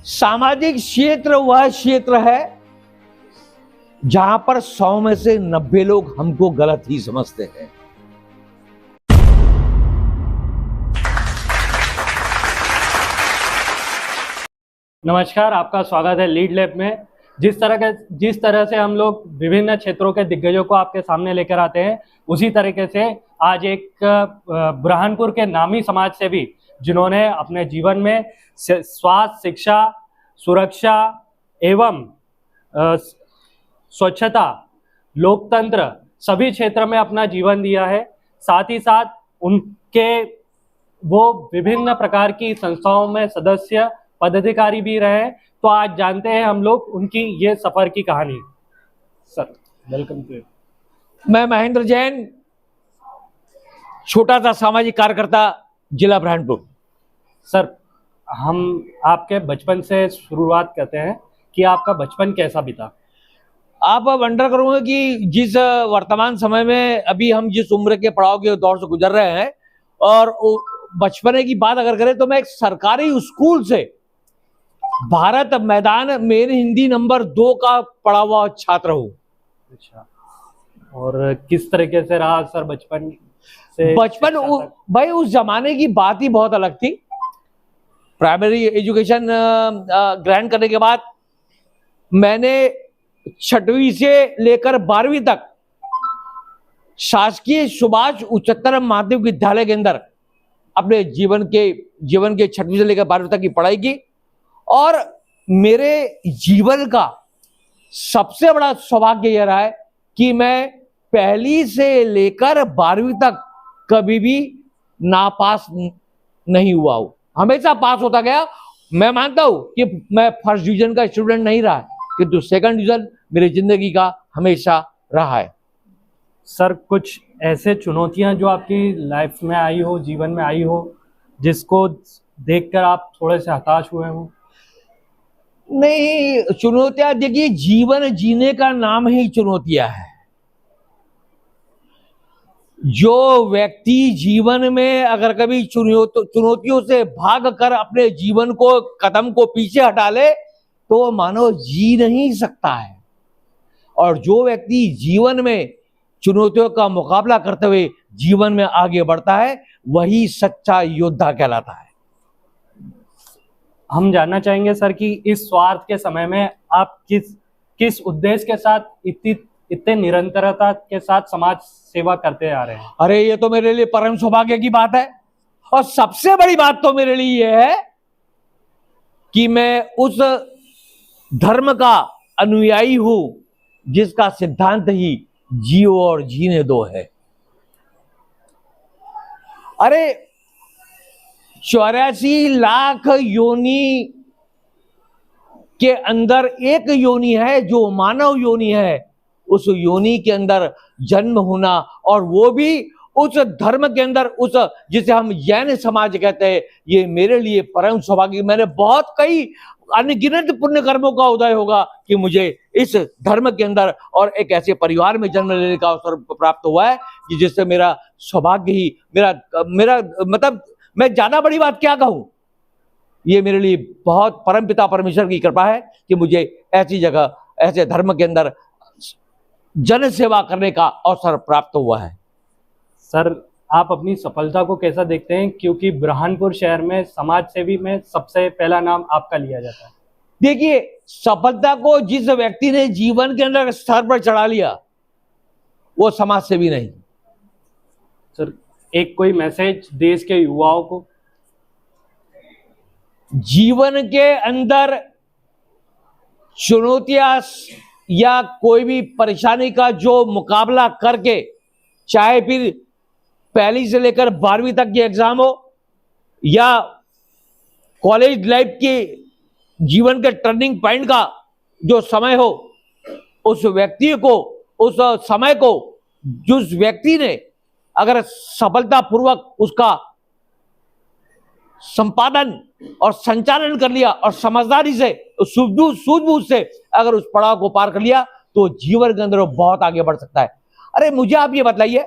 सामाजिक क्षेत्र वह क्षेत्र है जहां पर 100 में से 90 लोग हमको गलत ही समझते हैं। नमस्कार, आपका स्वागत है लीड लैब में। जिस तरह से हम लोग विभिन्न क्षेत्रों के दिग्गजों को आपके सामने लेकर आते हैं, उसी तरीके से आज एक बुरहानपुर के नामी समाज सेवी जिन्होंने अपने जीवन में स्वास्थ्य, शिक्षा, सुरक्षा एवं स्वच्छता, लोकतंत्र सभी क्षेत्र में अपना जीवन दिया है। साथ ही साथ उनके वो विभिन्न प्रकार की संस्थाओं में सदस्य, पदाधिकारी भी रहे। तो आज जानते हैं हम लोग उनकी ये सफर की कहानी। Sir welcome to. मैं महेंद्र जैन, छोटा सा सामाजिक कार्यकर्ता, जिला बुरहानपुर। सर, हम आपके बचपन से शुरुआत करते हैं कि आपका बचपन कैसा बीता। आप वंडर करोगे कि जिस वर्तमान समय में अभी हम जिस उम्र के पड़ाव के दौर से गुजर रहे हैं, और बचपने की बात अगर करें तो मैं एक सरकारी स्कूल से भारत मैदान में हिंदी नंबर 2 का पढ़ा हुआ छात्र हूँ। अच्छा, और किस तरीके से रहा सर बचपन से? बचपन भाई उस जमाने की बात ही बहुत अलग थी। प्राइमरी एजुकेशन ग्रहण करने के बाद मैंने 6वीं से लेकर 12वीं तक शासकीय सुभाष उच्चतर माध्यमिक विद्यालय के अंदर अपने जीवन के 6वीं से लेकर 12वीं तक की पढ़ाई की। और मेरे जीवन का सबसे बड़ा सौभाग्य यह रहा है कि मैं पहली से लेकर 12वीं तक कभी भी नापास नहीं हुआ हूं, हमेशा पास होता गया। मैं मानता हूं कि मैं फर्स्ट डिवीजन का स्टूडेंट नहीं रहा, किंतु सेकंड डिवीजन मेरी जिंदगी का हमेशा रहा है। सर, कुछ ऐसे चुनौतियां जो आपकी लाइफ में आई हो, जीवन में आई हो, जिसको देखकर आप थोड़े से हताश हुए हो? नहीं, चुनौतियां देखिए, जीवन जीने का नाम ही चुनौतियां है। जो व्यक्ति जीवन में अगर कभी चुनौतियों से भाग कर अपने जीवन को कदम को पीछे हटा ले तो वो मानो जी नहीं सकता है। और जो व्यक्ति जीवन में चुनौतियों का मुकाबला करते हुए जीवन में आगे बढ़ता है, वही सच्चा योद्धा कहलाता है। हम जानना चाहेंगे सर कि इस स्वार्थ के समय में आप किस उद्देश्य के साथ इतने निरंतरता के साथ समाज सेवा करते आ रहे हैं? अरे, ये तो मेरे लिए परम सौभाग्य की बात है। और सबसे बड़ी बात तो मेरे लिए यह है कि मैं उस धर्म का अनुयायी हूं जिसका सिद्धांत ही जियो और जीने दो है। अरे, 84 लाख योनि के अंदर एक योनि है जो मानव योनि है। उस योनि के अंदर जन्म होना, और वो भी उस धर्म के अंदर, उस जिसे हम जैन समाज कहते हैं, ये मेरे लिए परम सौभाग्य। मैंने बहुत कई अनगिनत पुण्य कर्मों का उदय होगा कि मुझे इस धर्म के अंदर और एक ऐसे परिवार में जन्म लेने का अवसर प्राप्त हुआ है कि जिससे मेरा सौभाग्य ही मेरा मतलब, मैं ज्यादा बड़ी बात क्या कहूं। ये मेरे लिए बहुत परमपिता परमेश्वर की कृपा है कि मुझे ऐसी जगह, ऐसे धर्म के अंदर जन सेवा करने का अवसर प्राप्त हुआ है। सर, आप अपनी सफलता को कैसा देखते हैं, क्योंकि बुरहानपुर शहर में समाज सेवी में सबसे पहला नाम आपका लिया जाता है? देखिए, सफलता को जिस व्यक्ति ने जीवन के अंदर स्तर पर चढ़ा लिया वो समाज सेवी नहीं। सर, एक कोई मैसेज देश के युवाओं को? जीवन के अंदर चुनौतियां या कोई भी परेशानी का जो मुकाबला करके, चाहे फिर पहली से लेकर 12वीं तक की एग्जाम हो या कॉलेज लाइफ के जीवन के टर्निंग पॉइंट का जो समय हो, उस व्यक्ति को, उस समय को जिस व्यक्ति ने अगर सफलतापूर्वक उसका संपादन और संचालन कर लिया और समझदारी से, सूझबूझ से अगर उस पड़ाव को पार कर लिया तो जीवन के अंदर बहुत आगे बढ़ सकता है। अरे, मुझे आप ये बताइए,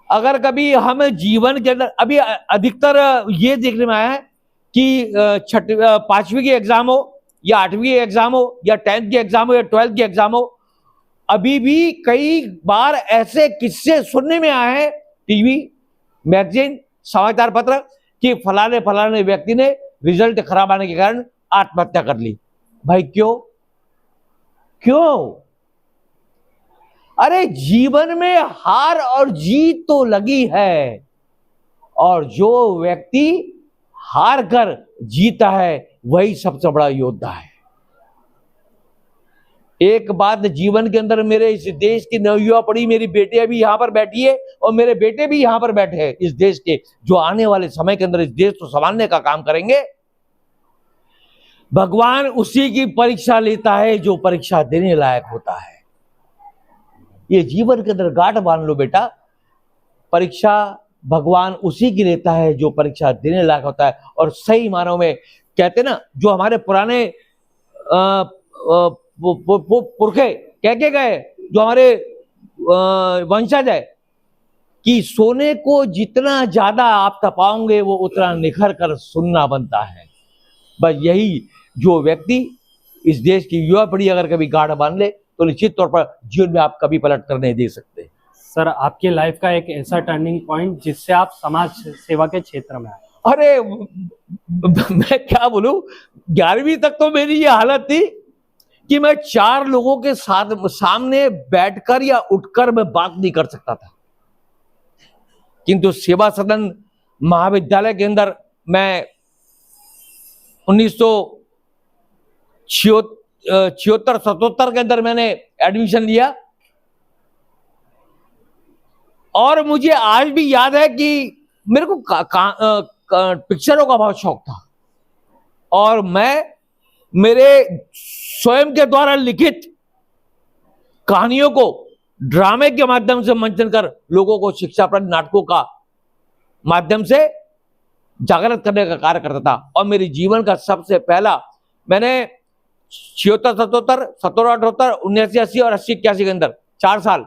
अगर कभी हम जीवन के अंदर, अभी अधिकतर ये देखने में आया है कि पांचवी की एग्जाम हो या आठवीं की एग्जाम हो या 10th की एग्जाम हो या 12th की एग्जाम हो, अभी भी कई बार ऐसे किस्से सुनने में आए हैं टीवी, मैगजीन, समाचार पत्र कि फलाने फलाने व्यक्ति ने रिजल्ट खराब आने के कारण आत्महत्या कर ली। भाई क्यों? क्यों? अरे जीवन में हार और जीत तो लगी है, और जो व्यक्ति हार कर जीता है वही सबसे बड़ा योद्धा है। एक बात जीवन के अंदर मेरे इस देश की नवयुवा पड़ी, मेरी बेटियां भी यहां पर बैठी है और मेरे बेटे भी यहां पर बैठे हैं इस देश के, जो आने वाले समय के अंदर इस देश को संभालने का काम करेंगे। भगवान उसी की परीक्षा लेता है जो परीक्षा देने लायक होता है। ये जीवन के अंदर गांठ बांध लो बेटा, परीक्षा भगवान उसी की लेता है जो परीक्षा देने लायक होता है। और सही मानों में कहते ना, जो हमारे पुराने पुरखे कह के गए, जो हमारे वंशज है, कि सोने को जितना ज्यादा आप तपाओगे वो उतना निखर कर सुनना बनता है। बस यही, जो व्यक्ति इस देश की युवा पीढ़ी अगर कभी गाढ़ बांध ले तो निश्चित तौर पर जीवन में आप कभी पलट कर नहीं दे सकते। सर, आपकी लाइफ का एक ऐसा टर्निंग पॉइंट जिससे आप समाज सेवा के क्षेत्र में आए? अरे मैं क्या बोलूं, 11वीं तक तो मेरी ये हालत थी कि मैं 4 लोगों के साथ सामने बैठकर या उठकर मैं बात नहीं कर सकता था। किंतु सेवा सदन महाविद्यालय के अंदर मैं 1976-77 के अंदर मैंने एडमिशन लिया, और मुझे आज भी याद है कि मेरे को पिक्चरों का बहुत शौक था, और मैं मेरे स्वयं के द्वारा लिखित कहानियों को ड्रामे के माध्यम से मंचन कर लोगों को शिक्षाप्रद नाटकों का माध्यम से जागृत करने का कार्य करता था। और मेरे जीवन का सबसे पहला, मैंने 76-77, 77-78, 79-80 और 80-81 के अंदर 4 साल,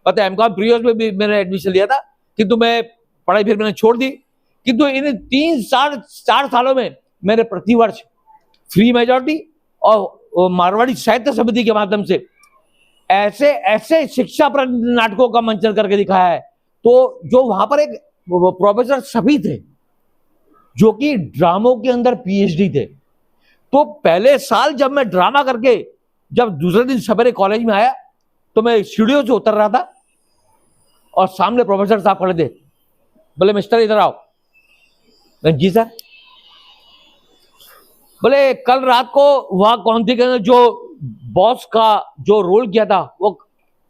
पता है एमकॉम प्रीवियस में भी मैंने एडमिशन लिया था, किंतु मैं पढ़ाई फिर मैंने छोड़ दी। किंतु इन 4 सालों में मैंने प्रतिवर्ष फ्री मेजॉरिटी और मारवाड़ी साहित्य समिति के माध्यम से ऐसे ऐसे शिक्षाप्रद नाटकों का मंचन करके दिखाया है। तो जो वहां पर एक प्रोफेसर सभी थे जो कि ड्रामों के अंदर पीएचडी थे, तो पहले साल जब मैं ड्रामा करके जब दूसरे दिन सवेरे कॉलेज में आया तो मैं सीढ़ियों से उतर रहा था और सामने प्रोफेसर साहब खड़े थे, बोले मिस्टर इधर आओ। मैं जी सर। बोले कल रात को वहां कौन थी, जो बॉस का जो रोल किया था वो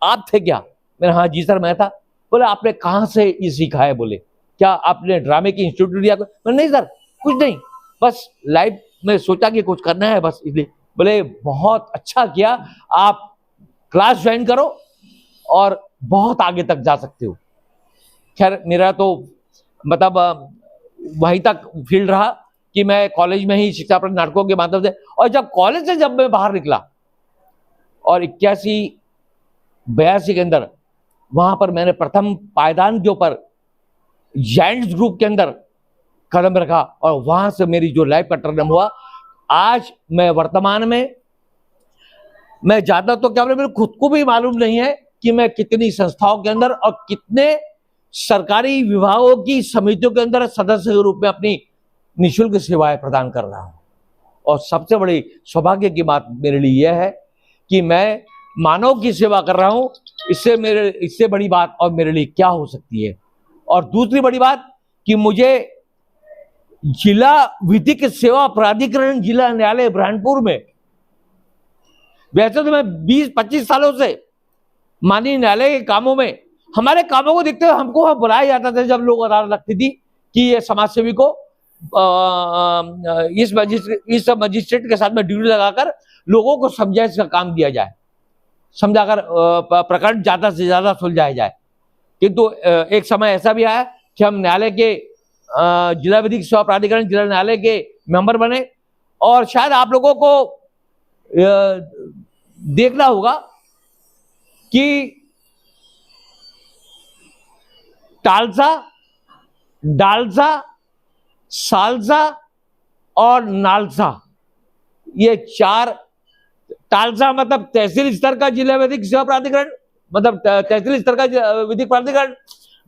आप थे क्या? मैंने हाँ जी सर मैं था। बोले आपने कहां से ये सीखा है? बोले क्या आपने ड्रामे की इंस्टीट्यूट लिया? मैंने नहीं सर कुछ नहीं, बस लाइफ में सोचा कि कुछ करना है बस इसलिए। बोले बहुत अच्छा किया, आप क्लास ज्वाइन करो और बहुत आगे तक जा सकते हो। खैर मेरा तो मतलब वहीं तक फील्ड रहा कि मैं कॉलेज में ही शिक्षाप्रद नाटकों के माध्यम से, और जब कॉलेज से जब मैं बाहर निकला और 81-82 के अंदर वहां पर मैंने प्रथम पायदान के ऊपर जायंट्स ग्रुप के अंदर कदम रखा और वहां से मेरी जो लाइफ का टर्न हुआ। आज मैं वर्तमान में मैं ज्यादा तो क्या, मेरे खुद को भी मालूम नहीं है कि मैं कितनी संस्थाओं के अंदर और कितने सरकारी विभागों की समितियों के अंदर सदस्य के रूप में अपनी निःशुल्क सेवाएं प्रदान कर रहा हूं। और सबसे बड़ी सौभाग्य की बात मेरे लिए यह है कि मैं मानव की सेवा कर रहा हूं। इससे बड़ी बात और मेरे लिए क्या हो सकती है। और दूसरी बड़ी बात कि मुझे जिला विधिक सेवा प्राधिकरण जिला न्यायालय बुरहानपुर में, वैसे तो मैं 20-25 सालों से माननीय न्यायालय के कामों में, हमारे कामों को देखते हुए हमको वहां बुलाया जाता था जब लोग अदालत लगती थी कि ये समाजसेवी को इस मजिस्ट्रेट के साथ में ड्यूटी लगाकर लोगों को समझाइश का काम दिया जाए, समझाकर प्रकरण ज्यादा से ज्यादा सुलझाया जाए। किंतु एक समय ऐसा भी आया कि हम न्यायालय के जिला विधिक सेवा प्राधिकरण जिला न्यायालय के मेंबर बने। और शायद आप लोगों को देखना होगा कि टालसा, डालसा, सालसा और नालसा, ये 4, टालसा मतलब तहसील स्तर का जिला विधिक सेवा प्राधिकरण, मतलब तहसील स्तर का विधिक प्राधिकरण।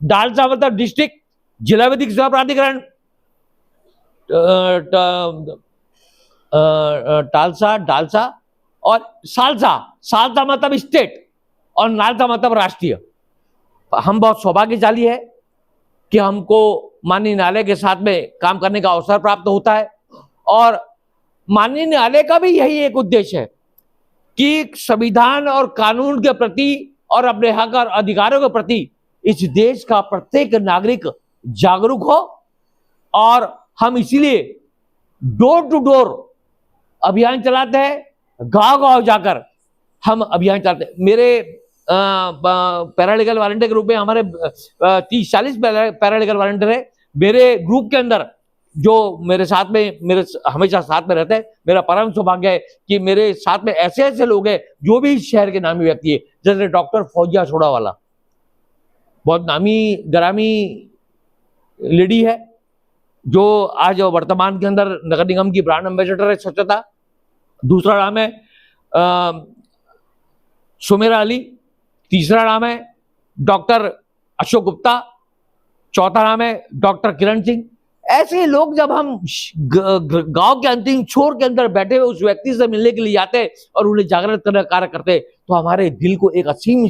डालसा मतलब डिस्ट्रिक्ट जिला विधिक सेवा प्राधिकरण। टालसा, डालसा और सालसा, सालसा मतलब स्टेट और नालसा मतलब राष्ट्रीय। हम बहुत सौभाग्यशाली है कि हमको माननीय न्यायालय के साथ में काम करने का अवसर प्राप्त होता है, और माननीय न्यायालय का भी यही एक उद्देश्य है कि संविधान और कानून के प्रति और अपने हक और अधिकारों के प्रति इस देश का प्रत्येक नागरिक जागरूक हो। और हम इसीलिए डोर टू डोर अभियान चलाते हैं, गांव गांव जाकर हम अभियान चलाते हैं। मेरे पैरालीगल वॉलंटियर के रूप में हमारे 30-40 पैरालीगल वॉलंटियर है मेरे ग्रुप के अंदर, जो मेरे साथ में, मेरे हमेशा साथ में रहते हैं। मेरा परम सौभाग्य है कि मेरे साथ में ऐसे ऐसे लोग हैं जो भी इस शहर के नामी व्यक्ति है, जैसे डॉक्टर फौजिया सोडावाला, बहुत नामी ग्रामी लेडी है, जो आज वर्तमान के अंदर नगर निगम की ब्रांड एम्बेसडर है स्वच्छता। दूसरा नाम है सुमेरा अली। तीसरा नाम है डॉक्टर अशोक गुप्ता। चौथा नाम है डॉक्टर किरण सिंह। ऐसे लोग जब हम गांव के अंतिम छोर के अंदर बैठे हुए उस व्यक्ति से मिलने के लिए जाते और उन्हें जागृत करने का कार्य करते, तो हमारे दिल को एक असीम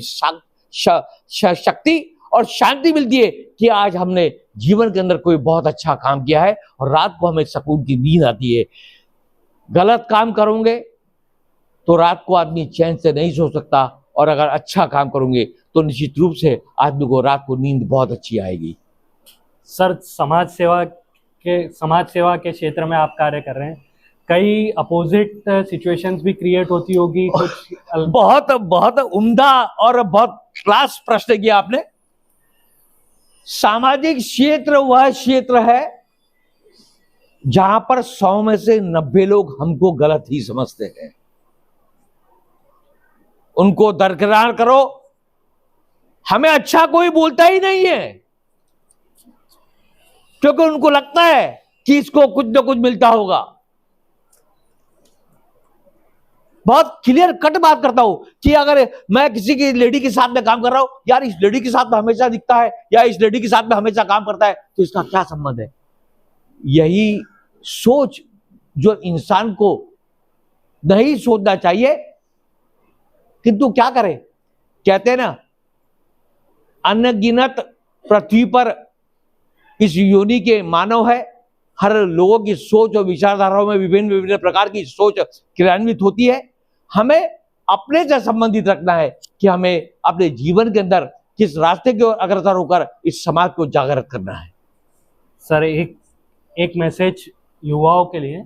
शक्ति और शांति मिलती है कि आज हमने जीवन के अंदर कोई बहुत अच्छा काम किया है, और रात को हमें सुकून की नींद आती है। गलत काम करोगे तो रात को आदमी चैन से नहीं सो सकता, और अगर अच्छा काम करोगे तो निश्चित रूप से आदमी को रात को नींद बहुत अच्छी आएगी। सर, समाज सेवा के क्षेत्र में आप कार्य कर रहे हैं, कई अपोजिट सिचुएशंस भी क्रिएट होती होगी कुछ? बहुत बहुत उम्दा और बहुत क्लास प्रश्न किया आपने। सामाजिक क्षेत्र वह क्षेत्र है जहां पर 100 में से 90 लोग हमको गलत ही समझते हैं। उनको दरकिनार करो, हमें अच्छा कोई बोलता ही नहीं है, क्योंकि उनको लगता है कि इसको कुछ ना कुछ मिलता होगा। बहुत क्लियर कट बात करता हूं कि अगर मैं किसी की लेडी के साथ में काम कर रहा हूं, यार इस लेडी के साथ में हमेशा दिखता है या इस लेडी के साथ में हमेशा काम करता है, तो इसका क्या संबंध है? यही सोच जो इंसान को नहीं सोचना चाहिए, किंतु क्या करे, कहते हैं ना, अनगिनत पृथ्वी पर इस योनि के मानव है। हर लोगों की सोच और विचारधाराओं में विभिन्न विभिन्न प्रकार की सोच क्रियान्वित होती है। हमें अपने से संबंधित रखना है कि हमें अपने जीवन के अंदर किस रास्ते की ओर अग्रसर होकर इस समाज को जागृत करना है। सर, एक मैसेज युवाओं के लिए,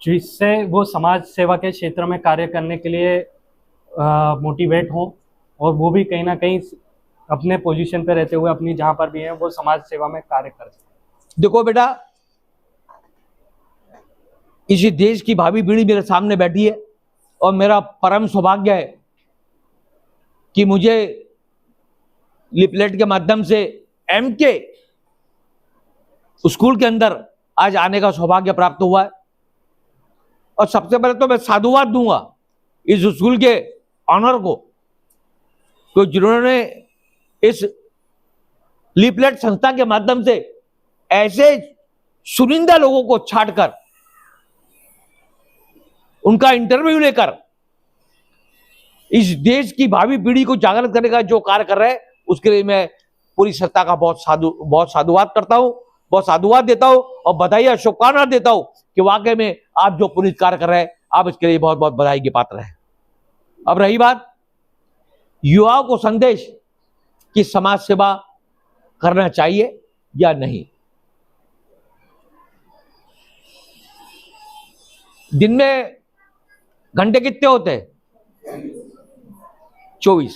जिससे वो समाज सेवा के क्षेत्र में कार्य करने के लिए मोटिवेट हो, और वो भी कहीं ना कहीं अपने पोजीशन पे रहते हुए अपनी जहां पर भी है वो समाज सेवा में कार्य कर सके। देखो बेटा, इसी देश की भावी पीढ़ी मेरे सामने बैठी है, और मेरा परम सौभाग्य है कि मुझे लिपलेट के माध्यम से MK स्कूल के अंदर आज आने का सौभाग्य प्राप्त हुआ है। और सबसे पहले तो मैं साधुवाद दूंगा इस स्कूल के ऑनर को, तो जिन्होंने इस लिपलेट संस्था के माध्यम से ऐसे चुनिंदा लोगों को छांटकर उनका इंटरव्यू लेकर इस देश की भावी पीढ़ी को जागृत करने का जो कार्य कर रहे हैं, उसके लिए मैं पूरी संस्था का बहुत साधुवाद करता हूं, बहुत साधुवाद देता हूं, और बधाई और शुभकामना देता हूं कि वाकई में आप जो पुनीत कार्य कर रहे हैं, आप इसके लिए बहुत बहुत बधाई के पात्र हैं। अब रही बात युवाओं को संदेश कि समाज सेवा करना चाहिए या नहीं। दिन में घंटे कितने होते हैं? 24।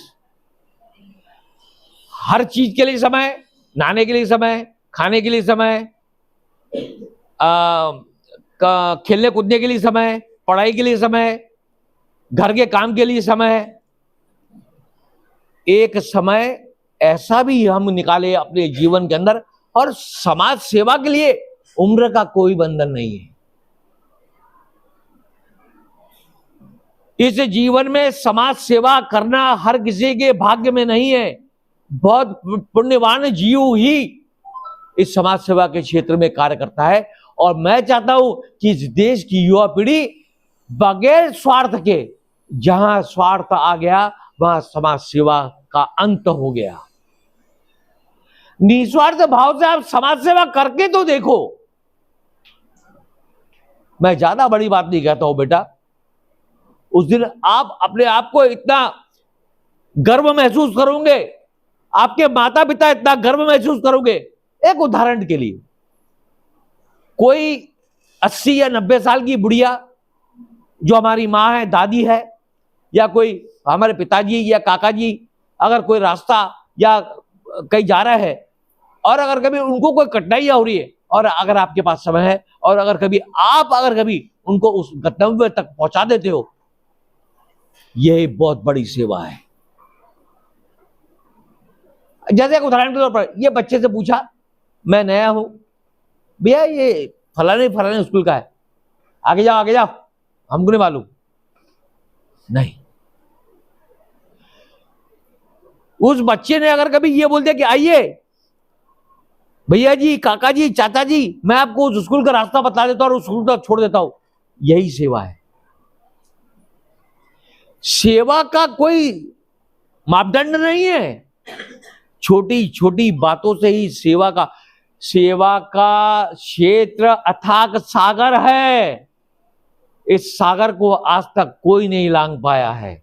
हर चीज के लिए समय, नहाने के लिए समय, खाने के लिए समय, खेलने कूदने के लिए समय, पढ़ाई के लिए समय, घर के काम के लिए समय। एक समय ऐसा भी हम निकाले अपने जीवन के अंदर, और समाज सेवा के लिए उम्र का कोई बंधन नहीं है। इस जीवन में समाज सेवा करना हर किसी के भाग्य में नहीं है। बहुत पुण्यवान जीव ही इस समाज सेवा के क्षेत्र में कार्य करता है। और मैं चाहता हूं कि इस देश की युवा पीढ़ी बगैर स्वार्थ के, जहां स्वार्थ आ गया वहां समाज सेवा का अंत हो गया। निस्वार्थ भाव से आप समाज सेवा करके तो देखो। मैं ज्यादा बड़ी बात नहीं कहता हूं बेटा। उस दिन आप अपने आप को इतना गर्व महसूस करोगे, आपके माता पिता इतना गर्व महसूस करोगे। एक उदाहरण के लिए, कोई 80 या 90 साल की बुढ़िया जो हमारी माँ है, दादी है, या कोई हमारे पिताजी या काका जी, अगर कोई रास्ता या कहीं जा रहा है और अगर कभी उनको कोई कठिनाइयां हो रही है और अगर आपके पास समय है और अगर कभी उनको उस गंतव्य तक पहुंचा देते हो, यह बहुत बड़ी सेवा है। जैसे एक उदाहरण के तौर पर, ये बच्चे से पूछा, मैं नया हूं भैया, ये फलाने स्कूल का है, आगे जाओ, हमको नहीं मालूम। नहीं, उस बच्चे ने अगर कभी ये बोल दिया कि आइए भैया जी, काका जी, चाचा जी, मैं आपको उस स्कूल का रास्ता बता देता हूं और उस स्कूल तक छोड़ देता हूं, यही सेवा है। सेवा का कोई मापदंड नहीं है। छोटी छोटी बातों से ही सेवा का क्षेत्र अथाक सागर है। इस सागर को आज तक कोई नहीं लांघ पाया है।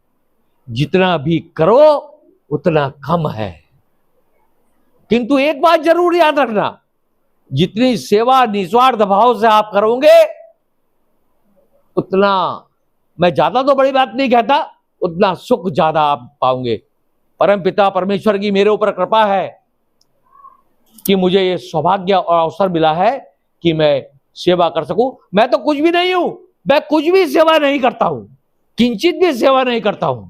जितना भी करो उतना कम है। किंतु एक बात जरूर याद रखना, जितनी सेवा निस्वार्थ भाव से आप करोगे उतना, मैं ज्यादा तो बड़ी बात नहीं कहता, उतना सुख ज्यादा आप पाओगे। परम पिता परमेश्वर की मेरे ऊपर कृपा है कि मुझे ये सौभाग्य और अवसर मिला है कि मैं सेवा कर सकूं। मैं तो कुछ भी नहीं हूं, मैं कुछ भी सेवा नहीं करता हूं, किंचित भी सेवा नहीं करता हूं।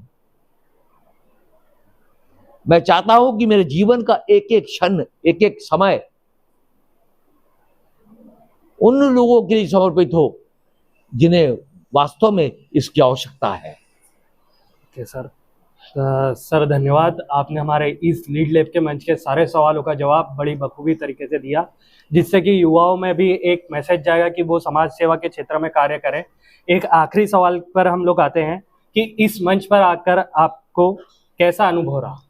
मैं चाहता हूं कि मेरे जीवन का एक एक क्षण, एक एक समय उन लोगों के लिए समर्पित हो जिन्हें वास्तव में इसकी आवश्यकता है। Okay sir. सर धन्यवाद, आपने हमारे इस लीड लैब के मंच के सारे सवालों का जवाब बड़ी बखूबी तरीके से दिया, जिससे कि युवाओं में भी एक मैसेज जाएगा कि वो समाज सेवा के क्षेत्र में कार्य करें। एक आखिरी सवाल पर हम लोग आते हैं कि इस मंच पर आकर आपको कैसा अनुभव रहा?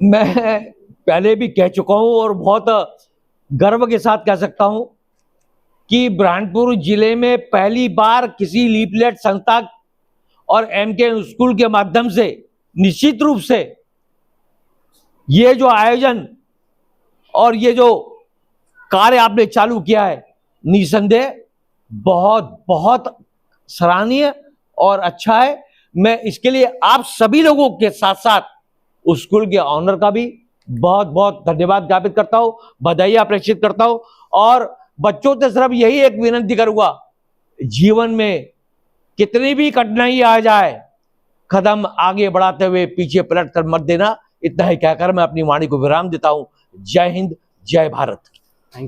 मैं पहले भी कह चुका हूं और बहुत गर्व के साथ कह सकता हूं कि बुरहानपुर जिले में पहली बार किसी लीफलेट संस्था और एमके स्कूल के माध्यम से निश्चित रूप से ये जो आयोजन और ये जो कार्य आपने चालू किया है, निसंदेह बहुत बहुत सराहनीय और अच्छा है। मैं इसके लिए आप सभी लोगों के साथ साथ उस स्कूल के ऑनर का भी बहुत बहुत धन्यवाद ज्ञापित करता हूं, बधाइयां प्रेषित करता हूं। और बच्चों से सिर्फ यही एक विनती करूंगा, जीवन में कितनी भी कठिनाई आ जाए, कदम आगे बढ़ाते हुए पीछे पलट कर मत देना। इतना ही कहकर मैं अपनी वाणी को विराम देता हूं। जय हिंद, जय भारत।